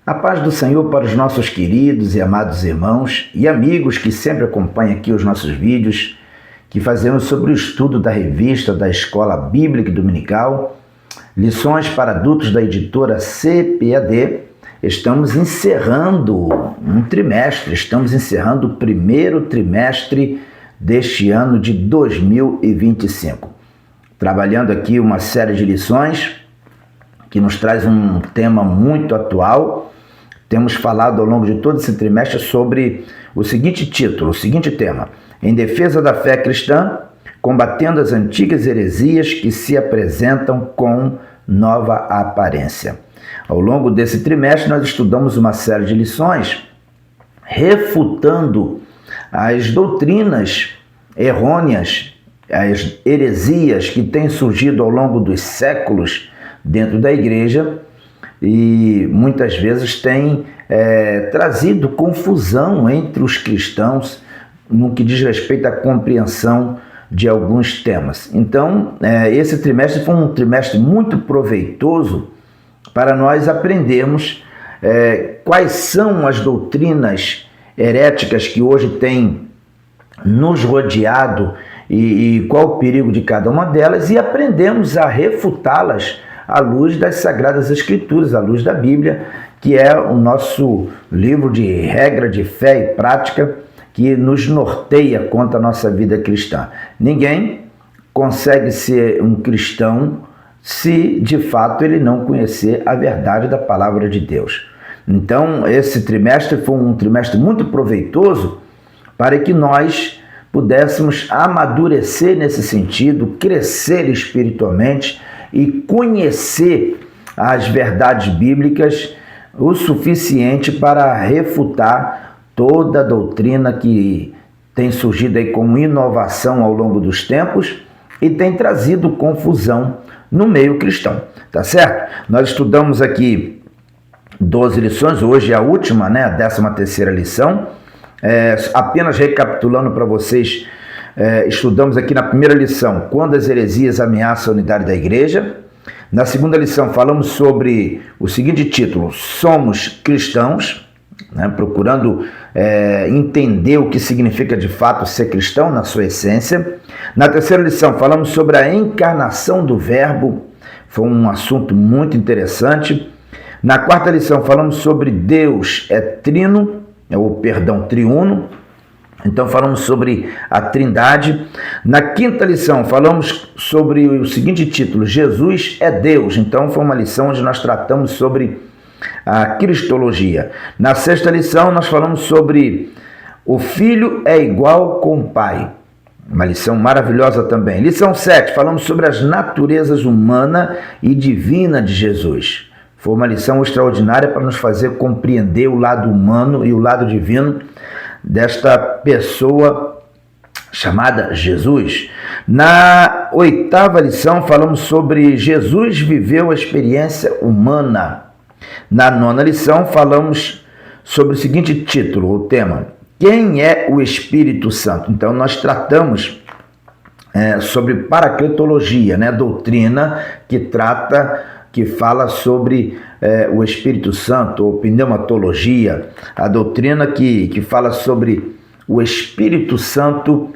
A paz do Senhor para os nossos queridos e amados irmãos e amigos que sempre acompanham aqui os nossos vídeos que fazemos sobre o estudo da revista da Escola Bíblica Dominical, lições para adultos da editora CPAD. Estamos encerrando um trimestre, estamos encerrando o primeiro trimestre deste ano de 2025. Trabalhando aqui uma série de lições que nos traz um tema muito atual. Temos falado ao longo de todo esse trimestre sobre o seguinte título, o seguinte tema: Em defesa da fé cristã, combatendo as antigas heresias que se apresentam com nova aparência. Ao longo desse trimestre, nós estudamos uma série de lições refutando as doutrinas errôneas, as heresias que têm surgido ao longo dos séculos dentro da igreja e muitas vezes têm trazido confusão entre os cristãos no que diz respeito à compreensão de alguns temas. Então, esse trimestre foi um trimestre muito proveitoso para nós aprendermos quais são as doutrinas heréticas que hoje têm nos rodeado e qual o perigo de cada uma delas, e aprendemos a refutá-las à luz das Sagradas Escrituras, à luz da Bíblia, que é o nosso livro de regra de fé e prática que nos norteia quanto à nossa vida cristã. Ninguém consegue ser um cristão se de fato ele não conhecer a verdade da palavra de Deus. Então, esse trimestre foi um trimestre muito proveitoso para que nós pudéssemos amadurecer nesse sentido, crescer espiritualmente e conhecer as verdades bíblicas o suficiente para refutar toda a doutrina que tem surgido aí como inovação ao longo dos tempos e tem trazido confusão no meio cristão, tá certo? Nós estudamos aqui 12 lições, hoje é a última, a 13ª lição. Apenas recapitulando para vocês, estudamos aqui na primeira lição quando as heresias ameaçam a unidade da igreja. Na segunda lição falamos sobre o seguinte título: Somos cristãos, procurando entender o que significa de fato ser cristão na sua essência. Na terceira lição falamos sobre a encarnação do verbo, foi um assunto muito interessante. Na quarta lição falamos sobre Deus é triuno, então falamos sobre a Trindade. Na quinta lição falamos sobre o seguinte título: Jesus é Deus, então foi uma lição onde nós tratamos sobre a cristologia. Na sexta lição nós falamos sobre o Filho é igual com o Pai, uma lição maravilhosa também. Lição 7, falamos sobre as naturezas humana e divina de Jesus. Foi uma lição extraordinária para nos fazer compreender o lado humano e o lado divino desta pessoa chamada Jesus. Na oitava lição falamos sobre Jesus viveu a experiência humana. Na nona lição falamos sobre o seguinte título, o tema: Quem é o Espírito Santo? Então nós tratamos sobre paracletologia, doutrina que fala sobre o Espírito Santo, ou pneumatologia, a doutrina que fala sobre o Espírito Santo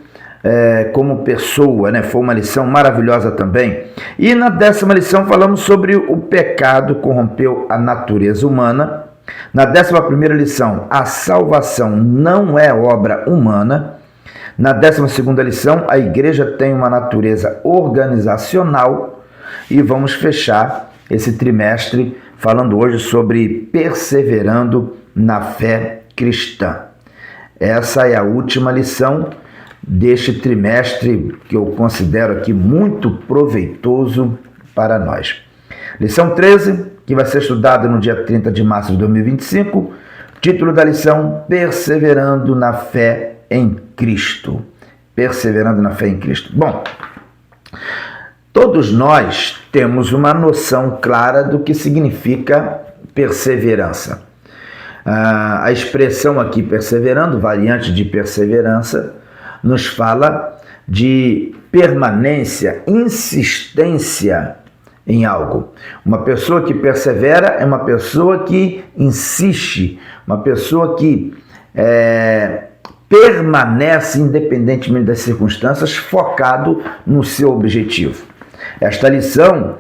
como pessoa, Foi uma lição maravilhosa também. E na 10ª lição falamos sobre o pecado corrompeu a natureza humana. Na 11ª lição, a salvação não é obra humana. Na 12ª lição, a igreja tem uma natureza organizacional. E vamos fechar esse trimestre falando hoje sobre perseverando na fé cristã. Essa é a última lição deste trimestre que eu considero aqui muito proveitoso para nós. Lição 13, que vai ser estudada no dia 30 de março de 2025, título da lição: Perseverando na fé em Cristo. Perseverando na fé em Cristo. Bom, todos nós temos uma noção clara do que significa perseverança. A expressão aqui perseverando, variante de perseverança, nos fala de permanência, insistência em algo. Uma pessoa que persevera é uma pessoa que insiste, uma pessoa que permanece, independentemente das circunstâncias, focado no seu objetivo. Esta lição,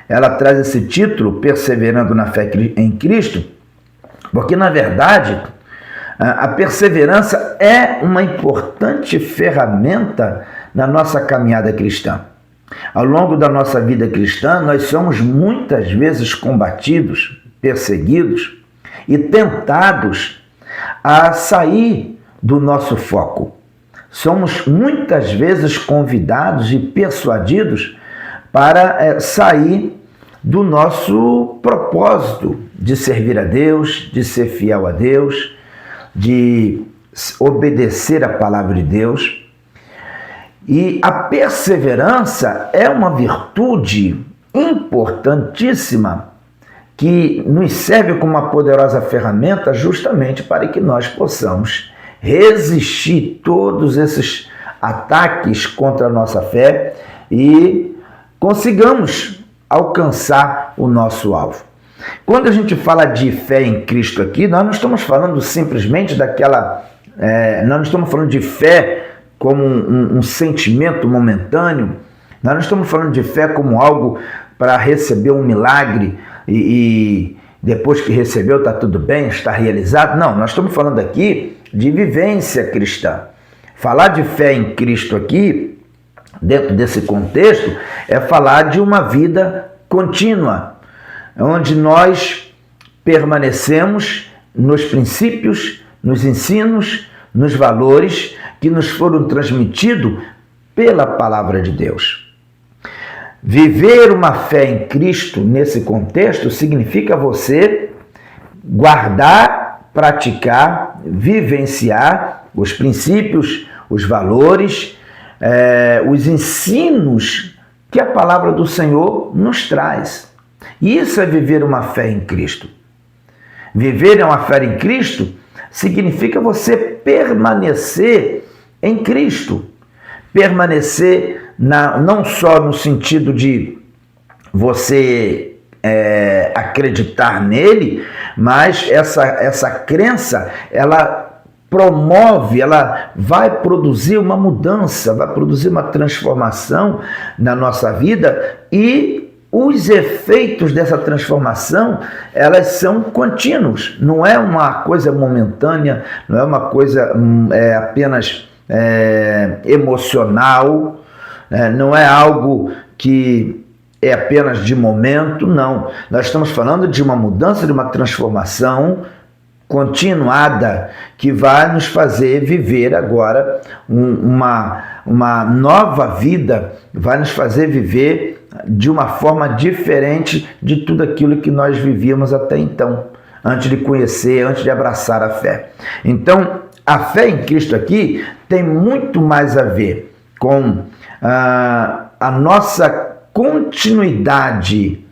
ela traz esse título, Perseverando na Fé em Cristo, porque, na verdade, a perseverança é uma importante ferramenta na nossa caminhada cristã. Ao longo da nossa vida cristã, nós somos muitas vezes combatidos, perseguidos e tentados a sair do nosso foco. Somos muitas vezes convidados e persuadidos para sair do nosso propósito de servir a Deus, de ser fiel a Deus, de obedecer a palavra de Deus. E a perseverança é uma virtude importantíssima que nos serve como uma poderosa ferramenta justamente para que nós possamos resistir todos esses ataques contra a nossa fé e consigamos alcançar o nosso alvo. Quando a gente fala de fé em Cristo aqui, nós não estamos falando simplesmente nós não estamos falando de fé como um sentimento momentâneo, nós não estamos falando de fé como algo para receber um milagre e depois que recebeu está tudo bem, está realizado. Não, nós estamos falando aqui de vivência cristã. Falar de fé em Cristo aqui, dentro desse contexto, é falar de uma vida contínua, onde nós permanecemos nos princípios, nos ensinos, nos valores que nos foram transmitidos pela palavra de Deus. Viver uma fé em Cristo nesse contexto significa você guardar, praticar, vivenciar os princípios, os valores, os ensinos que a palavra do Senhor nos traz. Isso é viver uma fé em Cristo. Viver uma fé em Cristo significa você permanecer em Cristo. Permanecer não só no sentido de você acreditar nele, mas essa crença, ela promove, ela vai produzir uma mudança, vai produzir uma transformação na nossa vida e os efeitos dessa transformação, elas são contínuos, não é uma coisa momentânea, não é uma coisa apenas emocional, não é algo que é apenas de momento, não. Nós estamos falando de uma mudança, de uma transformação continuada que vai nos fazer viver agora uma nova vida, vai nos fazer viver de uma forma diferente de tudo aquilo que nós vivíamos até então, antes de conhecer, antes de abraçar a fé. Então, a fé em Cristo aqui tem muito mais a ver com a nossa continuidade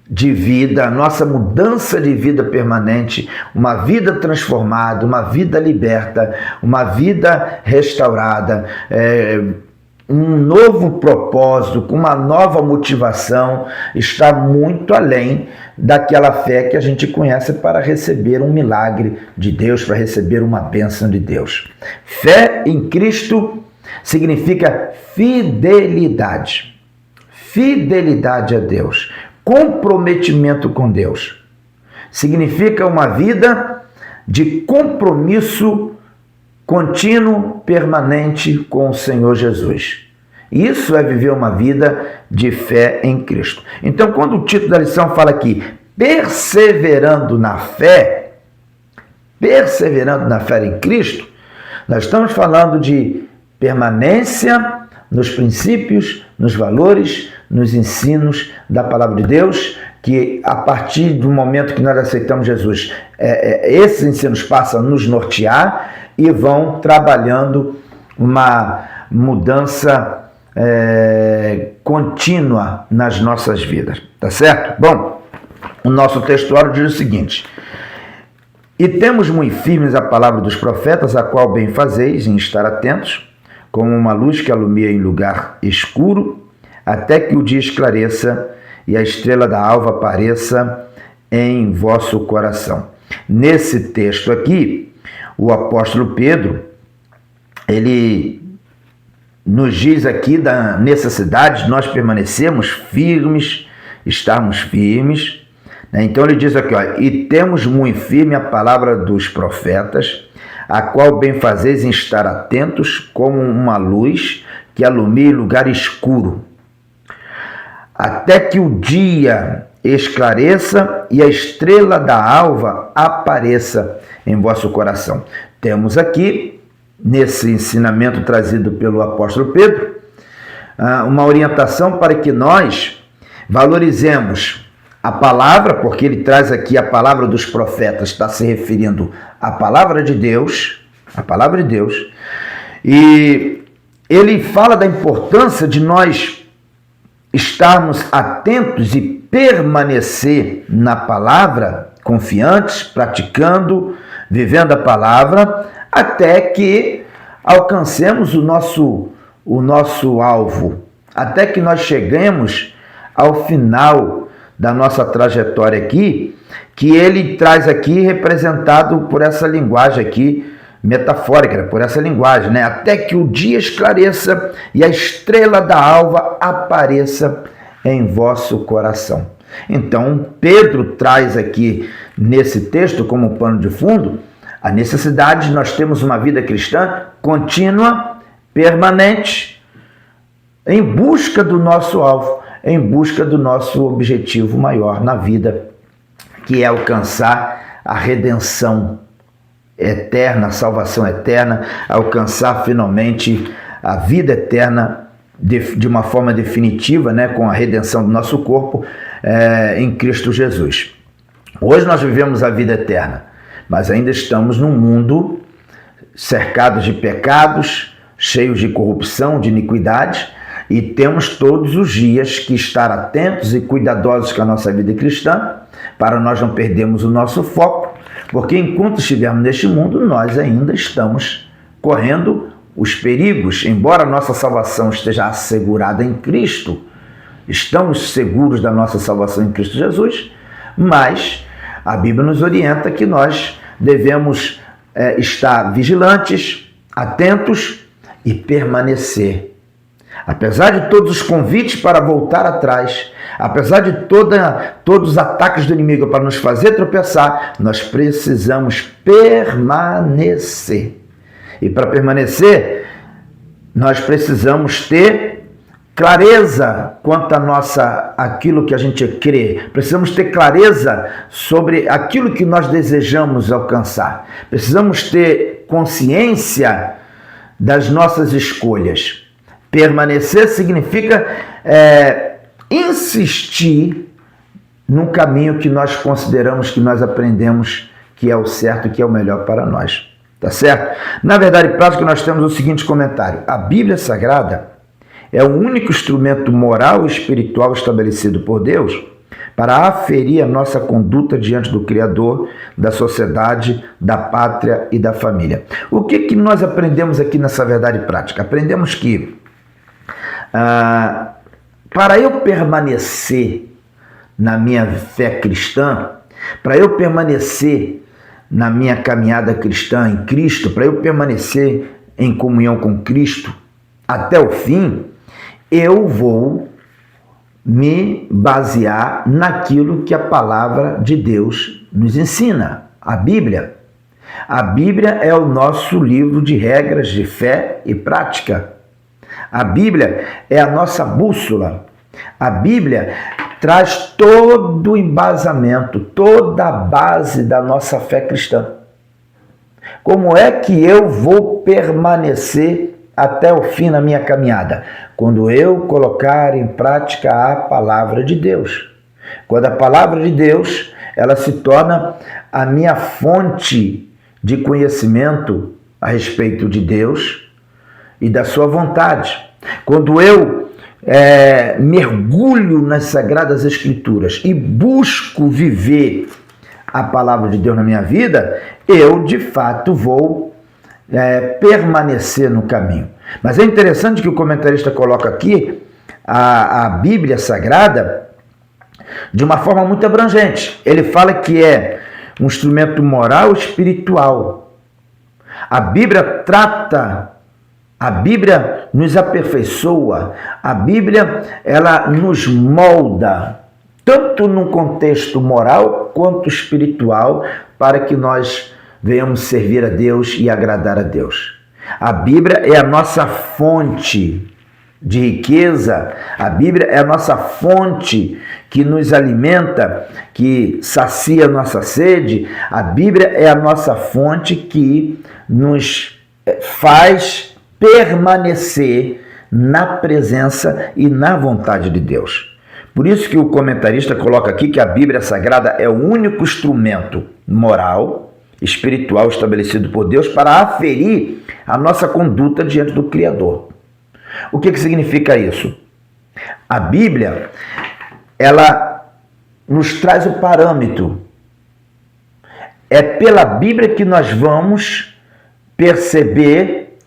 de vida, a nossa mudança de vida permanente, uma vida transformada, uma vida liberta, uma vida restaurada, um novo propósito, com uma nova motivação, está muito além daquela fé que a gente conhece para receber um milagre de Deus, para receber uma bênção de Deus. Fé em Cristo significa fidelidade. Fidelidade a Deus. Comprometimento com Deus. Significa uma vida de compromisso contínuo, permanente com o Senhor Jesus. Isso é viver uma vida de fé em Cristo. Então, quando o título da lição fala aqui, perseverando na fé em Cristo, nós estamos falando de permanência nos princípios, nos valores, nos ensinos da palavra de Deus, que a partir do momento que nós aceitamos Jesus, esses ensinos passam a nos nortear e vão trabalhando uma mudança contínua nas nossas vidas, tá certo? Bom, o nosso textuário diz o seguinte: e temos muito firmes a palavra dos profetas, a qual bem fazeis em estar atentos, como uma luz que alumia em lugar escuro, até que o dia esclareça e a estrela da alva apareça em vosso coração. Nesse texto aqui, o apóstolo Pedro, ele nos diz aqui da necessidade de nós permanecermos firmes, estarmos firmes. Então ele diz aqui, e temos muito firme a palavra dos profetas, a qual bem fazeis em estar atentos como uma luz que alumia lugar escuro, até que o dia esclareça e a estrela da alva apareça em vosso coração. Temos aqui, nesse ensinamento trazido pelo apóstolo Pedro, uma orientação para que nós valorizemos a palavra, porque ele traz aqui a palavra dos profetas, está se referindo à palavra de Deus, e ele fala da importância de nós estarmos atentos e permanecer na palavra, confiantes, praticando, vivendo a palavra, até que alcancemos o nosso alvo, até que nós cheguemos ao final da nossa trajetória aqui, que ele traz aqui representado por essa linguagem aqui, metafórica, por essa linguagem, né? Até que o dia esclareça e a estrela da alva apareça em vosso coração. Então, Pedro traz aqui nesse texto como pano de fundo a necessidade de nós termos uma vida cristã contínua, permanente, em busca do nosso alvo, em busca do nosso objetivo maior na vida, que é alcançar a redenção eterna, a salvação eterna, alcançar finalmente a vida eterna de uma forma definitiva, né, com a redenção do nosso corpo em Cristo Jesus. Hoje nós vivemos a vida eterna, mas ainda estamos num mundo cercados de pecados, cheios de corrupção, de iniquidade, e temos todos os dias que estar atentos e cuidadosos com a nossa vida cristã, para nós não perdermos o nosso foco, porque enquanto estivermos neste mundo, nós ainda estamos correndo os perigos, embora a nossa salvação esteja assegurada em Cristo, estamos seguros da nossa salvação em Cristo Jesus, mas a Bíblia nos orienta que nós devemos estar vigilantes, atentos e permanecer. Apesar de todos os convites para voltar atrás, apesar de todos os ataques do inimigo para nos fazer tropeçar, nós precisamos permanecer. E para permanecer, nós precisamos ter clareza quanto aquilo que a gente crê. Precisamos ter clareza sobre aquilo que nós desejamos alcançar. Precisamos ter consciência das nossas escolhas. Permanecer significa insistir no caminho que nós consideramos, que nós aprendemos que é o certo, que é o melhor para nós. Tá certo? Na verdade prática, nós temos o seguinte comentário: a Bíblia Sagrada é o único instrumento moral e espiritual estabelecido por Deus para aferir a nossa conduta diante do Criador, da sociedade, da pátria e da família. O que nós aprendemos aqui nessa verdade prática? Aprendemos que para eu permanecer na minha fé cristã, para eu permanecer na minha caminhada cristã em Cristo, para eu permanecer em comunhão com Cristo até o fim, eu vou me basear naquilo que a palavra de Deus nos ensina, a Bíblia. A Bíblia é o nosso livro de regras de fé e prática. A Bíblia é a nossa bússola. A Bíblia traz todo o embasamento, toda a base da nossa fé cristã. Como é que eu vou permanecer até o fim na minha caminhada? Quando eu colocar em prática a palavra de Deus. Quando a palavra de Deus, ela se torna a minha fonte de conhecimento a respeito de Deus e da sua vontade. Quando eu mergulho nas Sagradas Escrituras e busco viver a palavra de Deus na minha vida, eu de fato vou permanecer no caminho. Mas é interessante que o comentarista coloca aqui a Bíblia Sagrada de uma forma muito abrangente. Ele fala que é um instrumento moral e espiritual. A Bíblia nos aperfeiçoa, a Bíblia ela nos molda, tanto no contexto moral quanto espiritual, para que nós venhamos servir a Deus e agradar a Deus. A Bíblia é a nossa fonte de riqueza, a Bíblia é a nossa fonte que nos alimenta, que sacia a nossa sede, a Bíblia é a nossa fonte que nos faz permanecer na presença e na vontade de Deus. Por isso que o comentarista coloca aqui que a Bíblia Sagrada é o único instrumento moral, espiritual estabelecido por Deus para aferir a nossa conduta diante do Criador. O que significa isso? A Bíblia, ela nos traz o parâmetro. É pela Bíblia que nós vamos perceber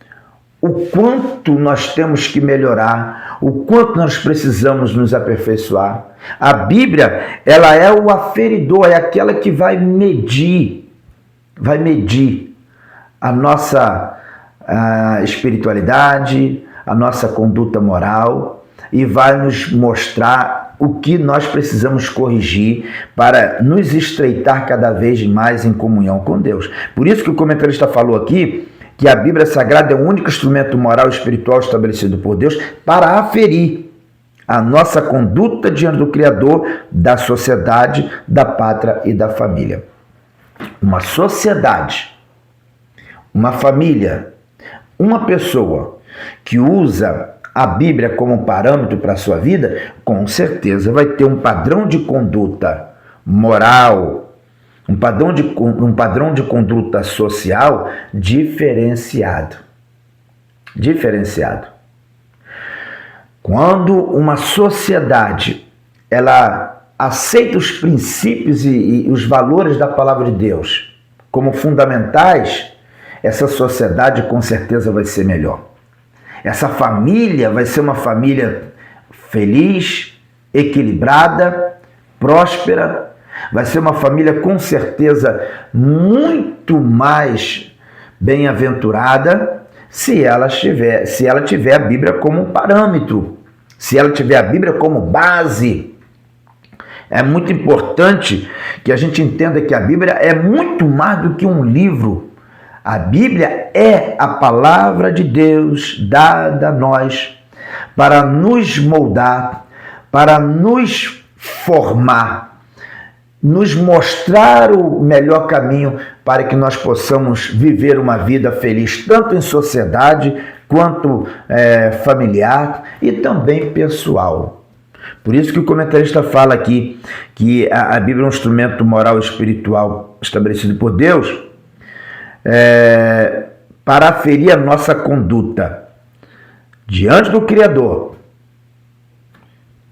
o quanto nós temos que melhorar, o quanto nós precisamos nos aperfeiçoar. A Bíblia, ela é o aferidor, é aquela que vai medir a nossa espiritualidade, a nossa conduta moral e vai nos mostrar o que nós precisamos corrigir para nos estreitar cada vez mais em comunhão com Deus. Por isso que o comentarista falou aqui que a Bíblia Sagrada é o único instrumento moral e espiritual estabelecido por Deus para aferir a nossa conduta diante do Criador, da sociedade, da pátria e da família. Uma sociedade, uma família, uma pessoa que usa a Bíblia como parâmetro para a sua vida, com certeza vai ter um padrão de conduta moral, um padrão de conduta social diferenciado. Quando uma sociedade ela aceita os princípios e os valores da palavra de Deus como fundamentais, essa sociedade com certeza vai ser melhor. Essa família vai ser uma família feliz, equilibrada, próspera, vai ser uma família com certeza muito mais bem-aventurada se ela tiver a Bíblia como parâmetro, se ela tiver a Bíblia como base. É muito importante que a gente entenda que a Bíblia é muito mais do que um livro. A Bíblia é a palavra de Deus dada a nós para nos moldar, para nos formar, nos mostrar o melhor caminho para que nós possamos viver uma vida feliz, tanto em sociedade quanto familiar e também pessoal. Por isso que o comentarista fala aqui que a Bíblia é um instrumento moral e espiritual estabelecido por Deus para aferir a nossa conduta diante do Criador,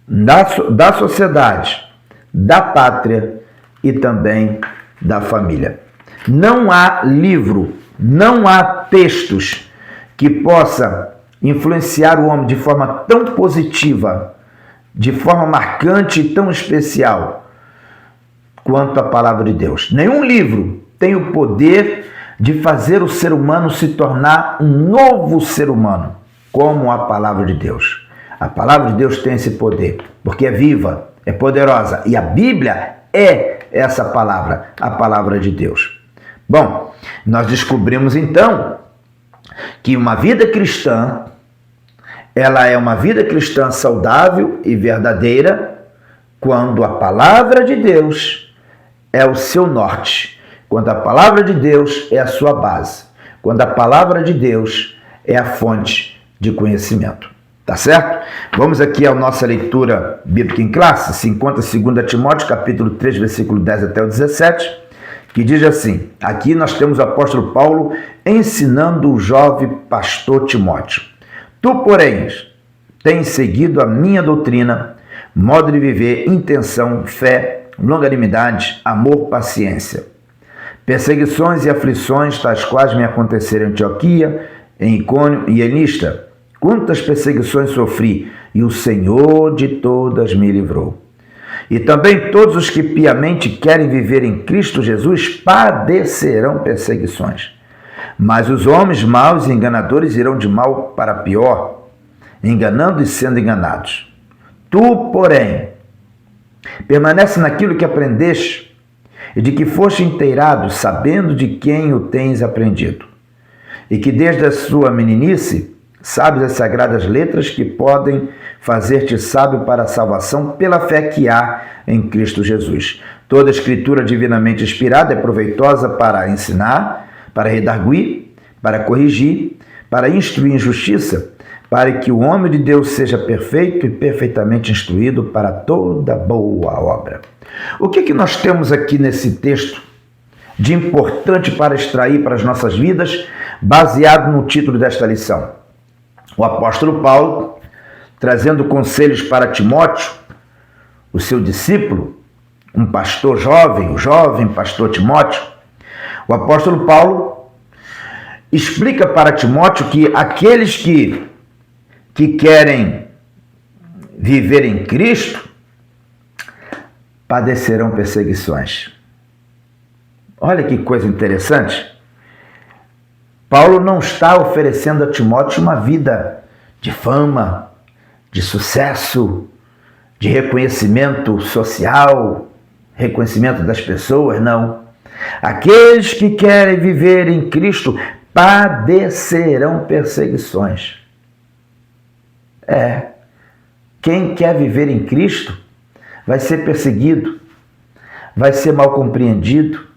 da sociedade, da pátria e também da família. Não há livro, não há textos que possa influenciar o homem de forma tão positiva, de forma marcante e tão especial quanto a palavra de Deus. Nenhum livro tem o poder de fazer o ser humano se tornar um novo ser humano, como a palavra de Deus. A palavra de Deus tem esse poder, porque é viva, é poderosa, e a Bíblia é essa palavra, a palavra de Deus. Bom, nós descobrimos então que uma vida cristã, ela é uma vida cristã saudável e verdadeira quando a palavra de Deus é o seu norte, quando a palavra de Deus é a sua base, quando a palavra de Deus é a fonte de conhecimento. Tá certo? Vamos aqui à nossa leitura bíblica em classe, se encontra 2 Timóteo, capítulo 3, versículo 10 até o 17, que diz assim, aqui nós temos o apóstolo Paulo ensinando o jovem pastor Timóteo. Tu, porém, tens seguido a minha doutrina, modo de viver, intenção, fé, longanimidade, amor, paciência. Perseguições e aflições, tais quais me aconteceram em Antioquia, em Icônio e em Listra. Quantas perseguições sofri, e o Senhor de todas me livrou. E também todos os que piamente querem viver em Cristo Jesus padecerão perseguições. Mas os homens maus e enganadores irão de mal para pior, enganando e sendo enganados. Tu, porém, permanece naquilo que aprendeste e de que foste inteirado, sabendo de quem o tens aprendido, e que desde a sua meninice sabes as sagradas letras que podem fazer-te sábio para a salvação pela fé que há em Cristo Jesus. Toda a escritura divinamente inspirada é proveitosa para ensinar, para redarguir, para corrigir, para instruir em justiça, para que o homem de Deus seja perfeito e perfeitamente instruído para toda boa obra. O que nós temos aqui nesse texto de importante para extrair para as nossas vidas, baseado no título desta lição? O apóstolo Paulo, trazendo conselhos para Timóteo, o seu discípulo, um pastor jovem, o jovem pastor Timóteo, o apóstolo Paulo explica para Timóteo que aqueles que querem viver em Cristo padecerão perseguições. Olha que coisa interessante. Paulo não está oferecendo a Timóteo uma vida de fama, de sucesso, de reconhecimento social, reconhecimento das pessoas, não. Aqueles que querem viver em Cristo padecerão perseguições. Quem quer viver em Cristo vai ser perseguido, vai ser mal compreendido,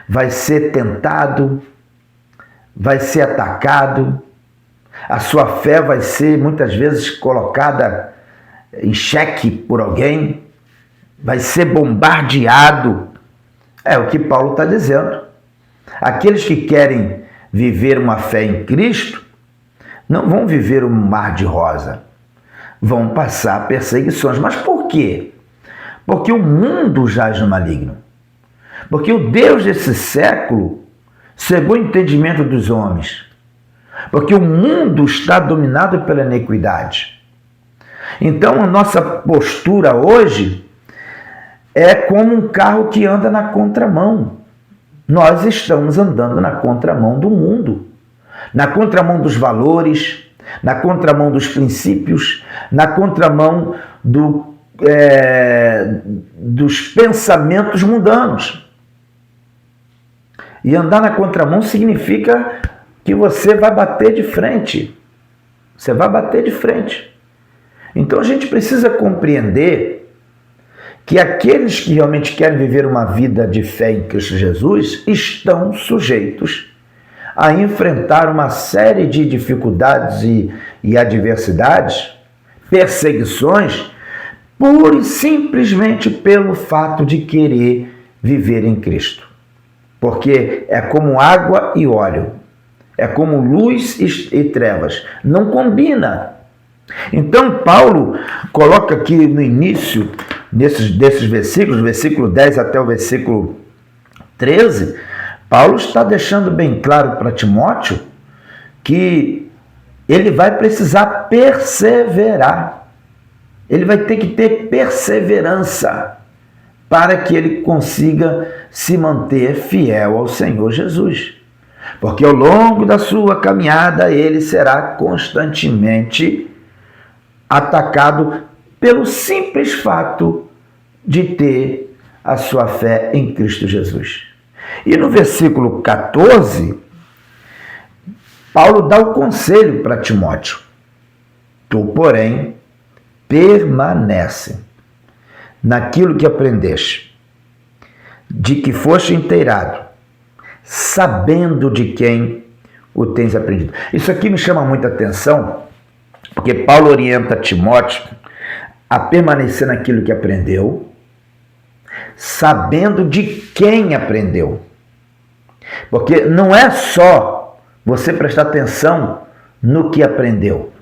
vai ser tentado, vai ser atacado, a sua fé vai ser muitas vezes colocada em xeque por alguém, vai ser bombardeado. É o que Paulo está dizendo. Aqueles que querem viver uma fé em Cristo não vão viver um mar de rosa, vão passar perseguições. Mas por quê? Porque o mundo jaz no maligno. Porque o Deus desse século cegou o entendimento dos homens. Porque o mundo está dominado pela iniquidade. Então a nossa postura hoje é como um carro que anda na contramão. Nós estamos andando na contramão do mundo, na contramão dos valores, na contramão dos princípios, na contramão dos pensamentos mundanos. E andar na contramão significa que você vai bater de frente. Você vai bater de frente. Então a gente precisa compreender que aqueles que realmente querem viver uma vida de fé em Cristo Jesus estão sujeitos a enfrentar uma série de dificuldades e adversidades, perseguições, pura e simplesmente pelo fato de querer viver em Cristo. Porque é como água e óleo, é como luz e trevas, não combina. Então Paulo coloca aqui no início desses versículos, do versículo 10 até o versículo 13, Paulo está deixando bem claro para Timóteo que ele vai precisar perseverar. Ele vai ter que ter perseverança para que ele consiga se manter fiel ao Senhor Jesus. Porque ao longo da sua caminhada ele será constantemente atacado pelo simples fato de ter a sua fé em Cristo Jesus. E no versículo 14, Paulo dá o conselho para Timóteo. Tu, porém, permanece naquilo que aprendeste, de que foste inteirado, sabendo de quem o tens aprendido. Isso aqui me chama muita atenção, porque Paulo orienta Timóteo a permanecer naquilo que aprendeu, sabendo de quem aprendeu. Porque não é só você prestar atenção no que aprendeu.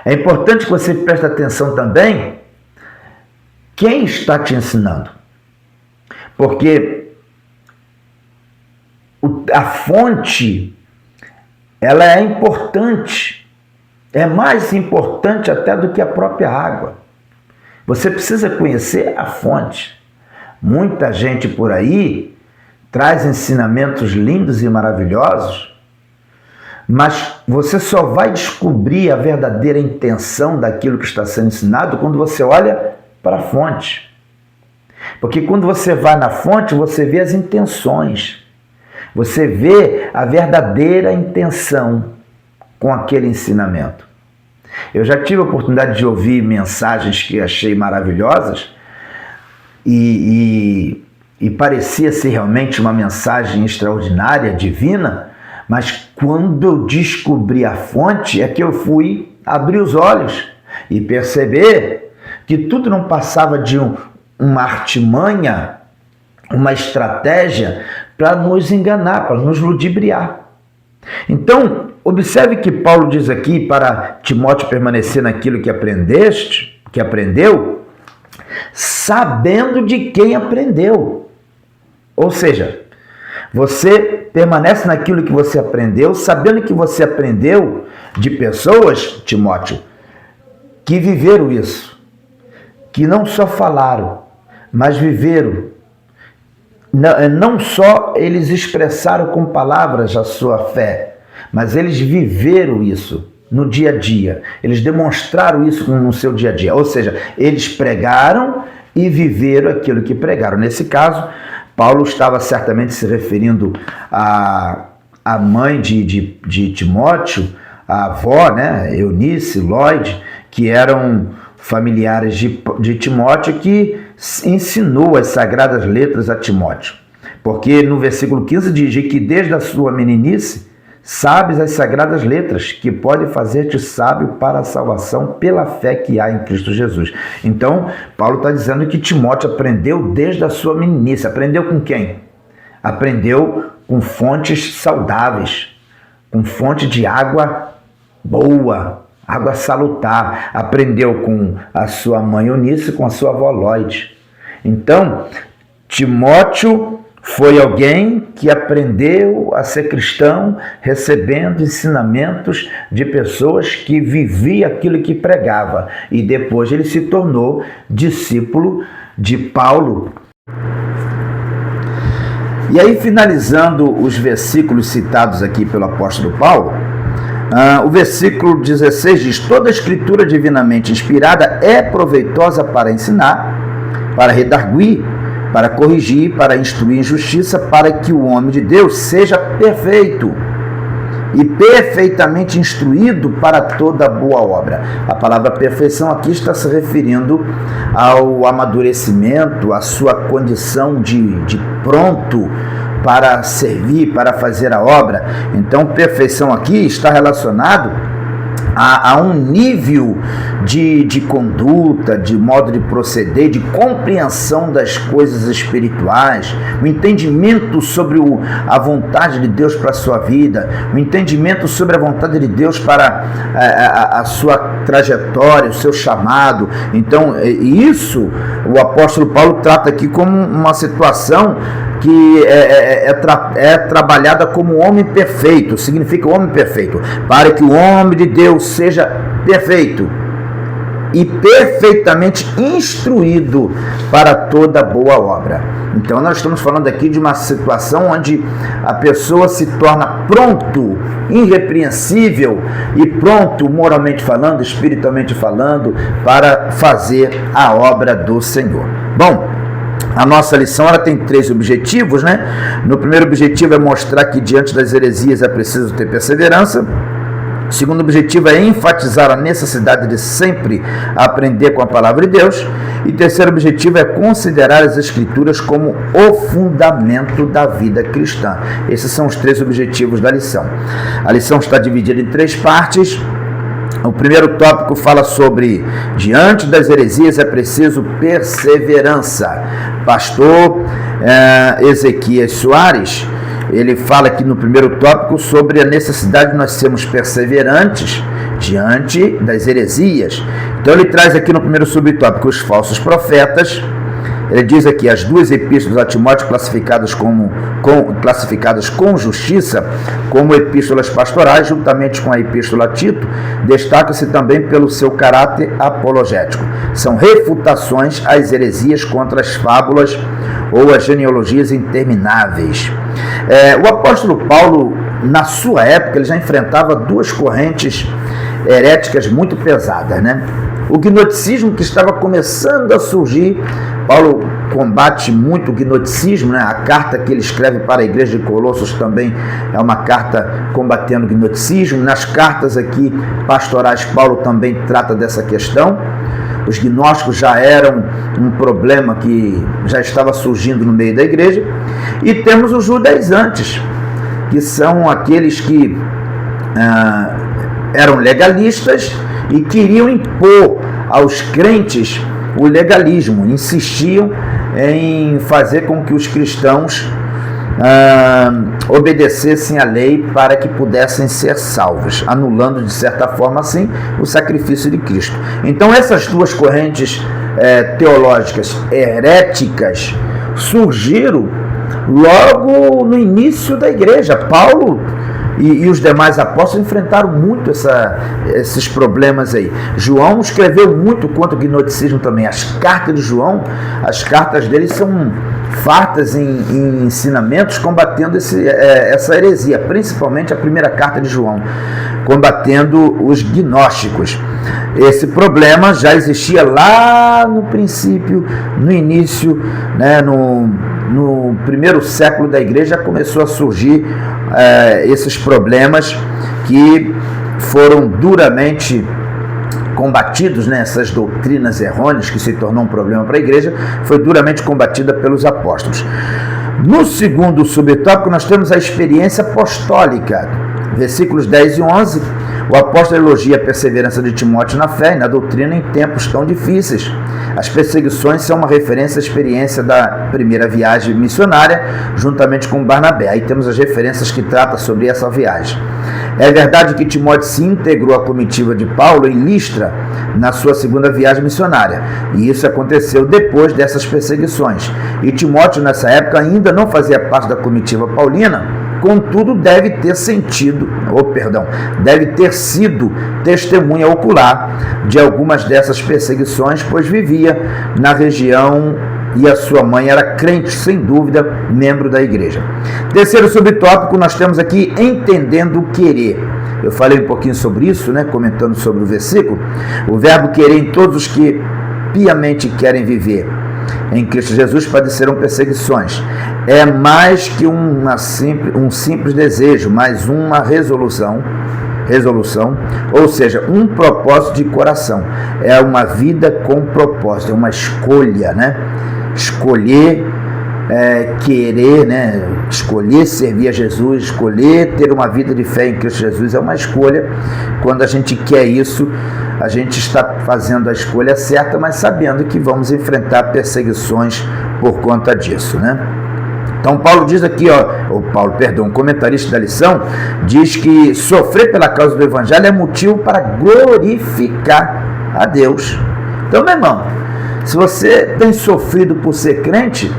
É importante que você preste atenção também quem está te ensinando. Porque a fonte, ela é importante. É mais importante até do que a própria água. Você precisa conhecer a fonte. Muita gente por aí traz ensinamentos lindos e maravilhosos, mas você só vai descobrir a verdadeira intenção daquilo que está sendo ensinado quando você olha para a fonte. Porque quando você vai na fonte, você vê as intenções. Você vê a verdadeira intenção com aquele ensinamento. Eu já tive a oportunidade de ouvir mensagens que achei maravilhosas e parecia ser realmente uma mensagem extraordinária, divina, mas quando eu descobri a fonte é que eu fui abrir os olhos e perceber que tudo não passava de uma artimanha, uma estratégia para nos enganar, para nos ludibriar. Então, observe que Paulo diz aqui para Timóteo permanecer naquilo que aprendeu, sabendo de quem aprendeu. Ou seja, você permanece naquilo que você aprendeu, sabendo que você aprendeu de pessoas, Timóteo, que viveram isso, que não só falaram, mas viveram. Não só eles expressaram com palavras a sua fé, mas eles viveram isso no dia a dia. Eles demonstraram isso no seu dia a dia. Ou seja, eles pregaram e viveram aquilo que pregaram. Nesse caso, Paulo estava certamente se referindo à mãe de Timóteo, a avó, né, Eunice, Lloyd, que eram familiares de Timóteo, que ensinou as sagradas letras a Timóteo. Porque no versículo 15 diz que desde a sua meninice sabes as sagradas letras, que podem fazer-te sábio para a salvação pela fé que há em Cristo Jesus. Então, Paulo está dizendo que Timóteo aprendeu desde a sua meninice. Aprendeu com quem? Aprendeu com fontes saudáveis, com fonte de água boa, água salutar. Aprendeu com a sua mãe Eunice, com a sua avó Lloyd. Então, Timóteo foi alguém que aprendeu a ser cristão, recebendo ensinamentos de pessoas que viviam aquilo que pregava. E depois ele se tornou discípulo de Paulo. E aí, finalizando os versículos citados aqui pelo apóstolo Paulo, o versículo 16 diz: toda a escritura divinamente inspirada é proveitosa para ensinar, para redarguir, para corrigir, para instruir em justiça, para que o homem de Deus seja perfeito e perfeitamente instruído para toda boa obra. A palavra perfeição aqui está se referindo ao amadurecimento, à sua condição de pronto para servir, para fazer a obra. Então, perfeição aqui está relacionado a um nível de conduta, de modo de proceder, de compreensão das coisas espirituais, o entendimento sobre a vontade de Deus para a sua vida, o entendimento sobre a vontade de Deus para a sua trajetória, o seu chamado. Então, isso o apóstolo Paulo trata aqui como uma situação que é trabalhada como homem perfeito, significa homem perfeito, para que o homem de Deus seja perfeito e perfeitamente instruído para toda boa obra. Então nós estamos falando aqui de uma situação onde a pessoa se torna pronto, irrepreensível e pronto, moralmente falando, espiritualmente falando, para fazer a obra do Senhor. Bom, a nossa lição ela tem 3 objetivos, né? No primeiro objetivo é mostrar que diante das heresias é preciso ter perseverança. O segundo objetivo é enfatizar a necessidade de sempre aprender com a palavra de Deus. E o terceiro objetivo é considerar as Escrituras como o fundamento da vida cristã. Esses são os 3 objetivos da lição. A lição está dividida em 3 partes. O primeiro tópico fala sobre diante das heresias é preciso perseverança. Pastor Ezequias Soares, ele fala aqui no primeiro tópico sobre a necessidade de nós sermos perseverantes diante das heresias. Então ele traz aqui no primeiro subtópico os falsos profetas Ele diz aqui, as duas epístolas a Timóteo classificadas com justiça como epístolas pastorais, juntamente com a epístola a Tito, destaca-se também pelo seu caráter apologético. São refutações às heresias contra as fábulas ou as genealogias intermináveis. O apóstolo Paulo, na sua época, ele já enfrentava duas correntes heréticas muito pesadas, né? O gnosticismo, que estava começando a surgir. Paulo combate muito o gnosticismo, né? A carta que ele escreve para a igreja de Colossos também é uma carta combatendo o gnosticismo. Nas cartas aqui pastorais, Paulo também trata dessa questão. Os gnósticos já eram um problema que já estava surgindo no meio da igreja. E temos os judaizantes, que são aqueles que eram legalistas e queriam impor aos crentes o legalismo, insistiam em fazer com que os cristãos obedecessem à lei para que pudessem ser salvos, anulando de certa forma assim o sacrifício de Cristo. Então essas duas correntes teológicas heréticas surgiram logo no início da igreja. Paulo e os demais apóstolos enfrentaram muito esses problemas aí. João escreveu muito contra o gnosticismo também. As cartas de João, as cartas dele são fartas em ensinamentos combatendo essa heresia, principalmente a primeira carta de João, combatendo os gnósticos. Esse problema já existia lá no princípio, no início, né, no primeiro século da igreja, começou a surgir esses problemas que foram duramente combatidos, né, essas doutrinas errôneas que se tornou um problema para a igreja, foi duramente combatida pelos apóstolos. No segundo subtópico, nós temos a experiência apostólica. Versículos 10 e 11, o apóstolo elogia a perseverança de Timóteo na fé e na doutrina em tempos tão difíceis. As perseguições são uma referência à experiência da primeira viagem missionária, juntamente com Barnabé. Aí temos as referências que tratam sobre essa viagem. É verdade que Timóteo se integrou à comitiva de Paulo em Listra na sua segunda viagem missionária, e isso aconteceu depois dessas perseguições. E Timóteo, nessa época, ainda não fazia parte da comitiva paulina, contudo, deve ter sido testemunha ocular de algumas dessas perseguições, pois vivia na região e a sua mãe era crente, sem dúvida, membro da igreja. Terceiro subtópico, nós temos aqui entendendo o querer. Eu falei um pouquinho sobre isso, né, comentando sobre o versículo. O verbo querer em todos os que piamente querem viver em Cristo Jesus padecerão perseguições. É mais que um simples desejo, mas uma resolução, ou seja, um propósito de coração. É uma vida com propósito, é uma escolha, né? Escolher querer, né? Escolher servir a Jesus, escolher ter uma vida de fé em Cristo Jesus é uma escolha. Quando a gente quer isso, a gente está fazendo a escolha certa, mas sabendo que vamos enfrentar perseguições por conta disso, né? Então Paulo diz aqui, o comentarista da lição, diz que sofrer pela causa do evangelho é motivo para glorificar a Deus. Então, meu irmão, se você tem sofrido por ser crente,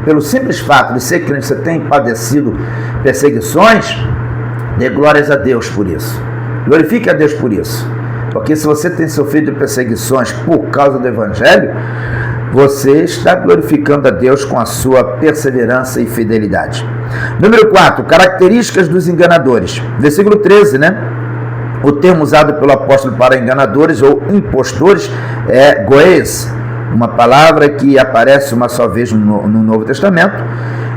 pelo simples fato de ser crente, você tem padecido perseguições, dê glórias a Deus por isso. Glorifique a Deus por isso. Porque se você tem sofrido perseguições por causa do evangelho, você está glorificando a Deus com a sua perseverança e fidelidade. Número 4, características dos enganadores. Versículo 13, né? O termo usado pelo apóstolo para enganadores ou impostores é goes, uma palavra que aparece uma só vez no Novo Testamento,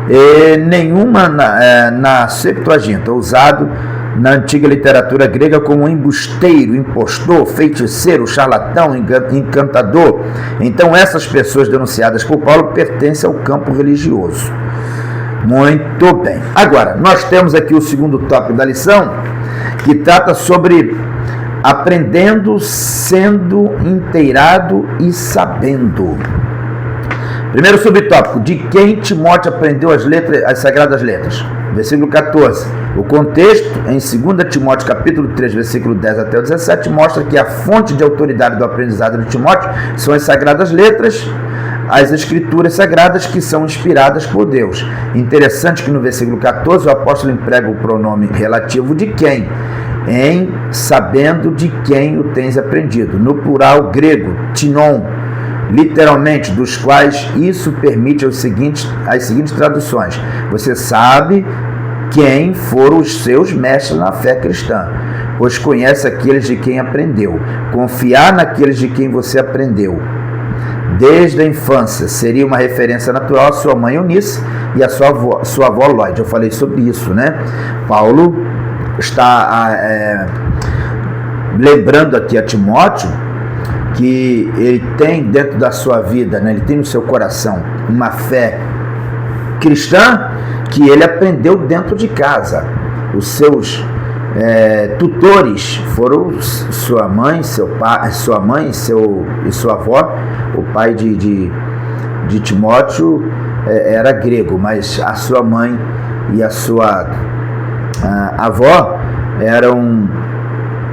e nenhuma na Septuaginta, usado na antiga literatura grega como embusteiro, impostor, feiticeiro, charlatão, encantador. Então essas pessoas denunciadas por Paulo pertencem ao campo religioso. Muito bem. Agora, nós temos aqui o segundo tópico da lição, que trata sobre aprendendo, sendo inteirado e sabendo. Primeiro subtópico, de quem Timóteo aprendeu as sagradas letras. Versículo 14. O contexto, em 2 Timóteo capítulo 3, versículo 10 até o 17, mostra que a fonte de autoridade do aprendizado de Timóteo são as sagradas letras, as Escrituras Sagradas, que são inspiradas por Deus. Interessante que no versículo 14 o apóstolo emprega o pronome relativo de quem? Em sabendo de quem o tens aprendido. No plural grego, tinon, literalmente, dos quais isso permite as seguintes traduções. Você sabe quem foram os seus mestres na fé cristã, pois conhece aqueles de quem aprendeu. Confiar naqueles de quem você aprendeu desde a infância seria uma referência natural à sua mãe Eunice e à sua avó Lloyd. Eu falei sobre isso, né? Paulo está lembrando aqui a Timóteo que ele tem dentro da sua vida, né? Ele tem no seu coração uma fé cristã que ele aprendeu dentro de casa. Os seus tutores foram sua mãe, seu pai, sua mãe e sua avó. O pai de Timóteo era grego, mas a sua mãe e a sua avó eram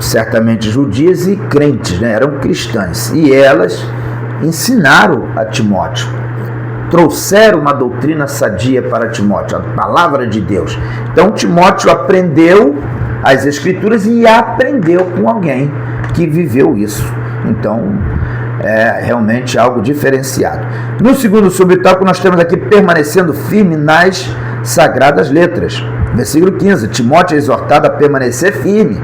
certamente judias e crentes, né? Eram cristãs, e elas ensinaram a Timóteo, trouxeram uma doutrina sadia para Timóteo, a palavra de Deus. Então Timóteo aprendeu as Escrituras e aprendeu com alguém que viveu isso. Então é realmente algo diferenciado. No segundo subtópico nós temos aqui permanecendo firme nas sagradas letras. Versículo 15, Timóteo é exortado a permanecer firme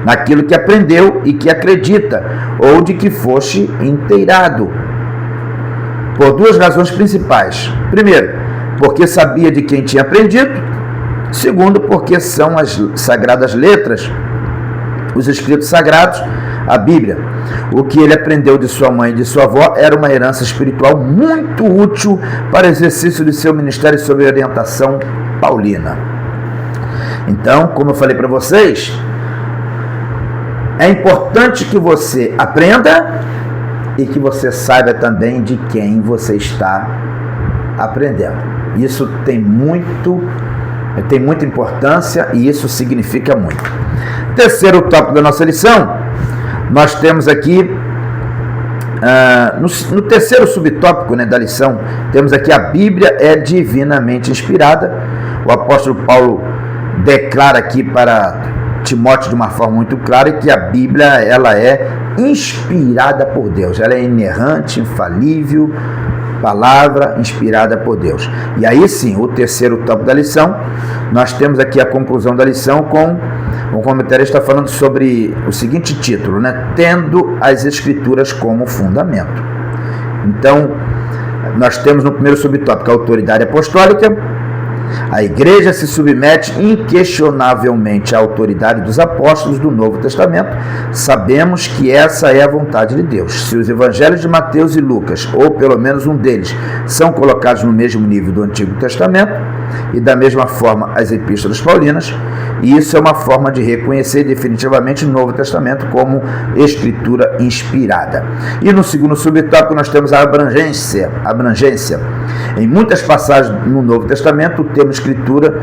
naquilo que aprendeu e que acredita, ou de que foste inteirado, por duas razões principais. Primeiro, porque sabia de quem tinha aprendido. Segundo, porque são as sagradas letras, os escritos sagrados, a Bíblia. O que ele aprendeu de sua mãe e de sua avó era uma herança espiritual muito útil para o exercício de seu ministério sob orientação paulina. Então, como eu falei para vocês, é importante que você aprenda e que você saiba também de quem você está aprendendo. Isso tem muita importância e isso significa muito. Terceiro tópico da nossa lição, nós temos aqui, no terceiro subtópico, né, da lição, temos aqui a Bíblia é divinamente inspirada. O apóstolo Paulo declara aqui para Timóteo de uma forma muito clara que a Bíblia ela é inspirada por Deus, ela é inerrante, infalível, palavra inspirada por Deus. E aí sim, o terceiro tópico da lição, nós temos aqui a conclusão da lição com o comentarista falando sobre o seguinte título, né? Tendo as Escrituras como fundamento. Então, nós temos no primeiro subtópico a autoridade apostólica. A igreja se submete inquestionavelmente à autoridade dos apóstolos do Novo Testamento. Sabemos que essa é a vontade de Deus. Se os evangelhos de Mateus e Lucas, ou pelo menos um deles, são colocados no mesmo nível do Antigo Testamento, e da mesma forma as epístolas paulinas, isso é uma forma de reconhecer definitivamente o Novo Testamento como escritura inspirada. E no segundo subtópico nós temos a abrangência. Em muitas passagens no Novo Testamento, o termo escritura,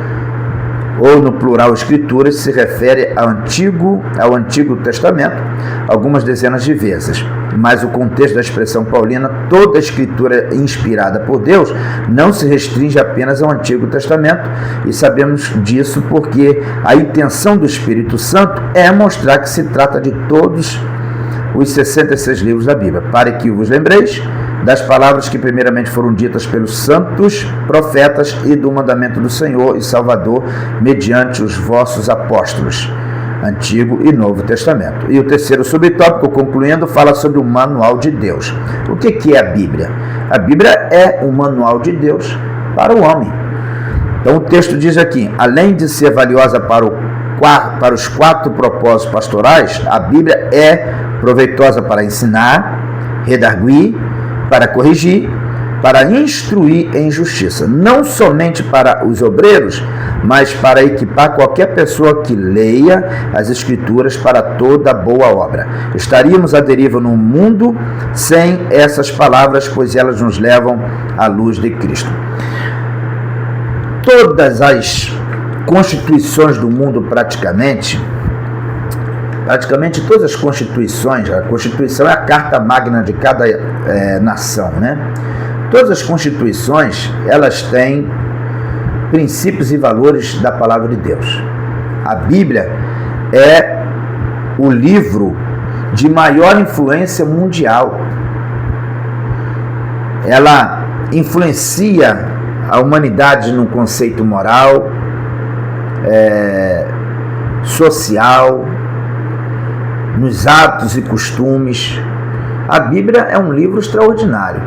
ou no plural escrituras, se refere ao Antigo Testamento, algumas dezenas de vezes. Mas o contexto da expressão paulina, toda a escritura inspirada por Deus, não se restringe apenas ao Antigo Testamento, e sabemos disso porque a intenção do Espírito Santo é mostrar que se trata de todos os 66 livros da Bíblia, para que vos lembreis das palavras que primeiramente foram ditas pelos santos profetas e do mandamento do Senhor e Salvador mediante os vossos apóstolos, Antigo e Novo Testamento. E o terceiro subtópico, concluindo, fala sobre o manual de Deus. O que é a Bíblia? A Bíblia é o manual de Deus para o homem. Então o texto diz aqui, além de ser valiosa para os 4 propósitos pastorais, a Bíblia é proveitosa para ensinar, redarguir, para corrigir, para instruir em justiça, não somente para os obreiros, mas para equipar qualquer pessoa que leia as Escrituras para toda boa obra. Estaríamos à deriva no mundo sem essas palavras, pois elas nos levam à luz de Cristo. Todas as constituições do mundo praticamente praticamente todas as constituições, a Constituição é a carta magna de cada nação, né? Todas as constituições, elas têm princípios e valores da palavra de Deus. A Bíblia é o livro de maior influência mundial. Ela influencia a humanidade no conceito moral, social, nos hábitos e costumes. A Bíblia é um livro extraordinário,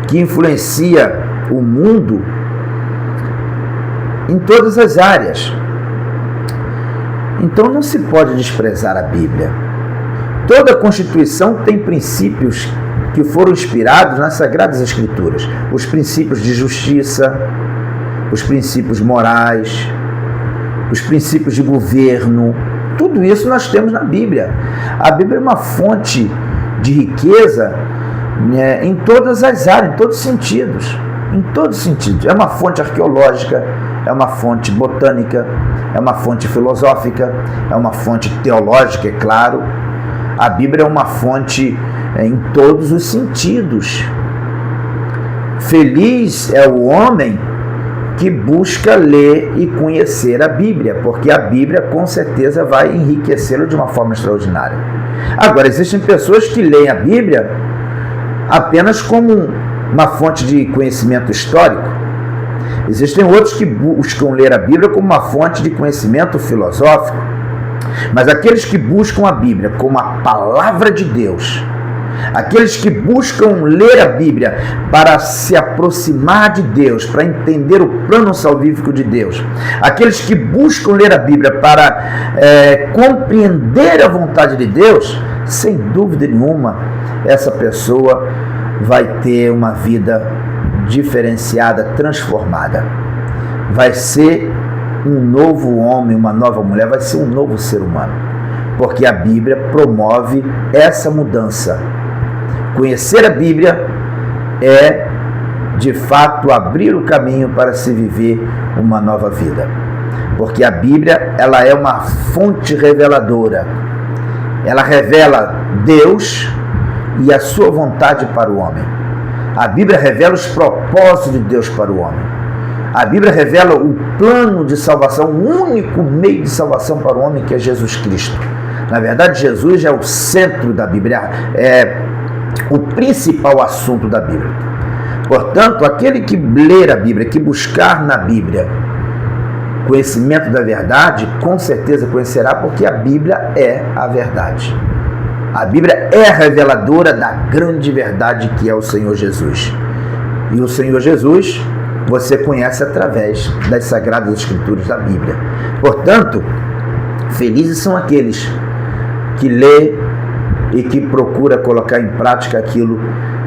que influencia o mundo em todas as áreas. Então não se pode desprezar a Bíblia. Toda a Constituição tem princípios que foram inspirados nas Sagradas Escrituras. Os princípios de justiça, os princípios morais, os princípios de governo, tudo isso nós temos na Bíblia. A Bíblia é uma fonte de riqueza em todas as áreas, em todos os sentidos. Em todos os sentidos. É uma fonte arqueológica, é uma fonte botânica, é uma fonte filosófica, é uma fonte teológica, é claro. A Bíblia é uma fonte em todos os sentidos. Feliz é o homem que busca ler e conhecer a Bíblia, porque a Bíblia com certeza vai enriquecê-lo de uma forma extraordinária. Agora, existem pessoas que leem a Bíblia apenas como uma fonte de conhecimento histórico. Existem outros que buscam ler a Bíblia como uma fonte de conhecimento filosófico. Mas aqueles que buscam a Bíblia como a palavra de Deus, aqueles que buscam ler a Bíblia para se aproximar de Deus, para entender o plano salvífico de Deus, aqueles que buscam ler a Bíblia para compreender a vontade de Deus, sem dúvida nenhuma, essa pessoa vai ter uma vida diferenciada, transformada. Vai ser um novo homem, uma nova mulher, vai ser um novo ser humano. Porque a Bíblia promove essa mudança. Conhecer a Bíblia é, de fato, abrir o caminho para se viver uma nova vida. Porque a Bíblia, ela é uma fonte reveladora. Ela revela Deus e a sua vontade para o homem. A Bíblia revela os propósitos de Deus para o homem. A Bíblia revela o plano de salvação, o único meio de salvação para o homem, que é Jesus Cristo. Na verdade, Jesus é o centro da Bíblia, é o principal assunto da Bíblia. Portanto, aquele que ler a Bíblia, que buscar na Bíblia conhecimento da verdade, com certeza conhecerá, porque a Bíblia é a verdade. A Bíblia é a reveladora da grande verdade que é o Senhor Jesus. E o Senhor Jesus você conhece através das Sagradas Escrituras da Bíblia. Portanto, felizes são aqueles que lê e que procura colocar em prática aquilo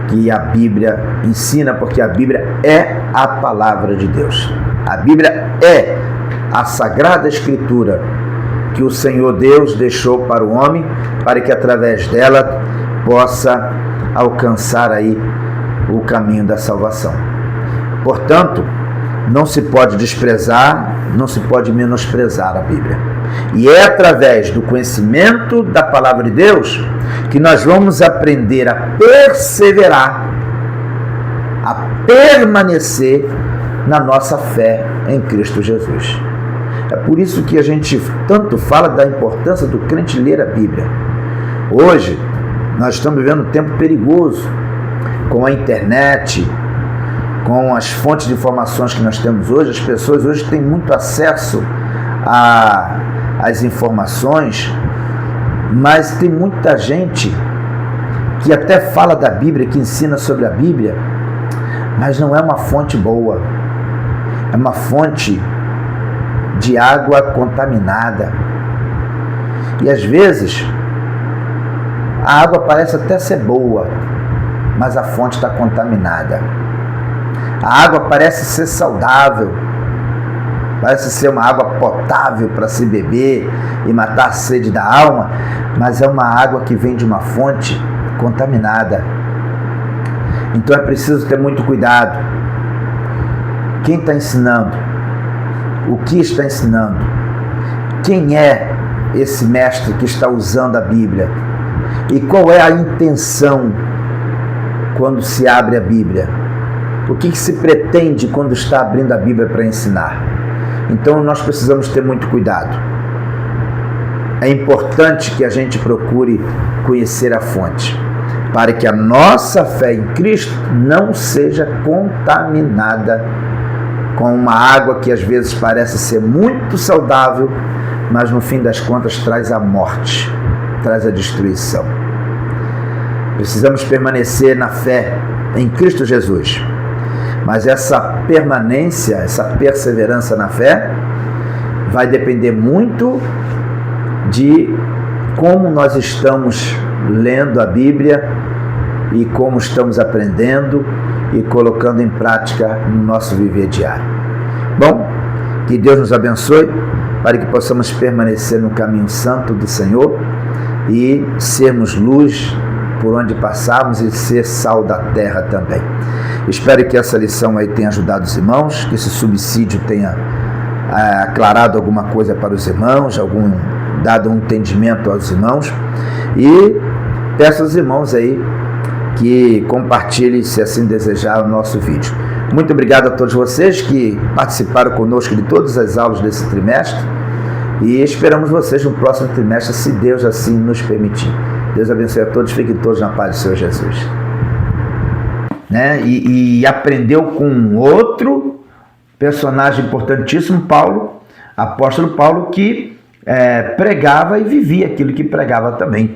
que a Bíblia ensina, porque a Bíblia é a palavra de Deus. A Bíblia é a Sagrada Escritura que o Senhor Deus deixou para o homem, para que através dela possa alcançar aí o caminho da salvação. Portanto, não se pode desprezar, não se pode menosprezar a Bíblia. E é através do conhecimento da palavra de Deus que nós vamos aprender a perseverar, a permanecer na nossa fé em Cristo Jesus. É por isso que a gente tanto fala da importância do crente ler a Bíblia. Hoje, nós estamos vivendo um tempo perigoso, com a internet, com as fontes de informações que nós temos hoje. As pessoas hoje têm muito acesso às informações, mas tem muita gente que até fala da Bíblia, que ensina sobre a Bíblia, mas não é uma fonte boa. É uma fonte de água contaminada. E às vezes a água parece até ser boa, mas a fonte está contaminada. A água parece ser saudável, parece ser uma água potável para se beber e matar a sede da alma, mas é uma água que vem de uma fonte contaminada. Então é preciso ter muito cuidado. Quem está ensinando? O que está ensinando? Quem é esse mestre que está usando a Bíblia? E qual é a intenção quando se abre a Bíblia? O que se pretende quando está abrindo a Bíblia para ensinar? Então nós precisamos ter muito cuidado. É importante que a gente procure conhecer a fonte, para que a nossa fé em Cristo não seja contaminada com uma água que às vezes parece ser muito saudável, mas no fim das contas traz a morte, traz a destruição. Precisamos permanecer na fé em Cristo Jesus, mas essa permanência, essa perseverança na fé vai depender muito de como nós estamos lendo a Bíblia e como estamos aprendendo e colocando em prática no nosso viver diário. Bom, que Deus nos abençoe para que possamos permanecer no caminho santo do Senhor e sermos luz por onde passarmos e ser sal da terra também. Espero que essa lição aí tenha ajudado os irmãos, que esse subsídio tenha aclarado alguma coisa para os irmãos, dado um entendimento aos irmãos, e peço aos irmãos aí que compartilhem, se assim desejar, o nosso vídeo. Muito obrigado a todos vocês que participaram conosco de todas as aulas desse trimestre e esperamos vocês no próximo trimestre, se Deus assim nos permitir. Deus abençoe a todos, fiquem todos na paz do Senhor Jesus. E aprendeu com outro personagem importantíssimo, Paulo, apóstolo Paulo, que pregava e vivia aquilo que pregava também.